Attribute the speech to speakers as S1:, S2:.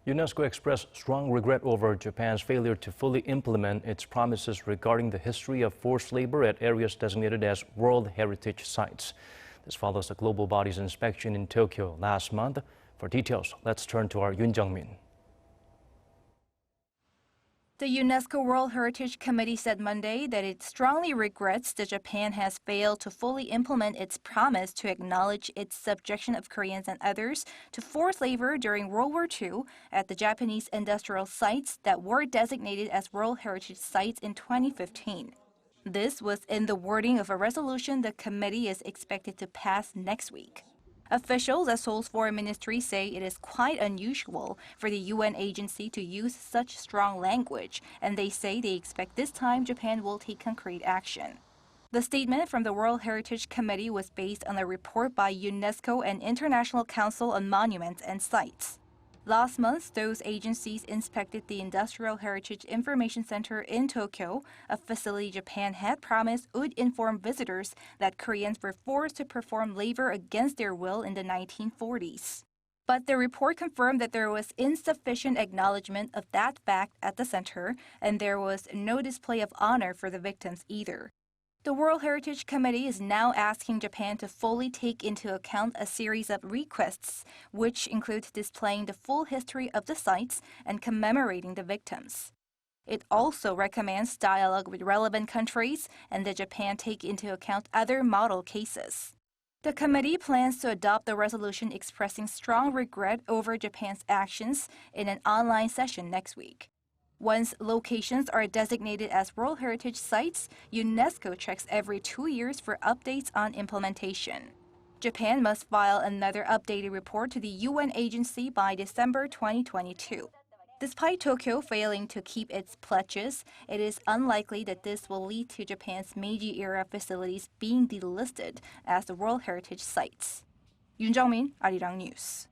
S1: UNESCO expressed strong regret over Japan's failure to fully implement its promises regarding the history of forced labor at areas designated as World Heritage Sites. This follows the global body's inspection in Tokyo last month. For details, let's turn to our Yoon Jung-min.
S2: The UNESCO World Heritage Committee said Monday that it strongly regrets that Japan has failed to fully implement its promise to acknowledge its subjection of Koreans and others to forced labor during World War II at the Japanese industrial sites that were designated as World Heritage Sites in 2015. This was in the wording of a resolution the committee is expected to pass next week. Officials at Seoul's foreign ministry say it is quite unusual for the UN agency to use such strong language, and they say they expect this time Japan will take concrete action. The statement from the World Heritage Committee was based on a report by UNESCO and International Council on Monuments and Sites. Last month, those agencies inspected the Industrial Heritage Information Center in Tokyo, a facility Japan had promised would inform visitors that Koreans were forced to perform labor against their will in the 1940s. But the report confirmed that there was insufficient acknowledgement of that fact at the center, and there was no display of honor for the victims either. The World Heritage Committee is now asking Japan to fully take into account a series of requests, which include displaying the full history of the sites and commemorating the victims. It also recommends dialogue with relevant countries and that Japan take into account other model cases. The committee plans to adopt the resolution expressing strong regret over Japan's actions in an online session next week. Once locations are designated as World Heritage Sites, UNESCO checks every 2 years for updates on implementation. Japan must file another updated report to the UN agency by December 2022. Despite Tokyo failing to keep its pledges, it is unlikely that this will lead to Japan's Meiji-era facilities being delisted as the World Heritage Sites. Yoon Jung-min, Arirang News.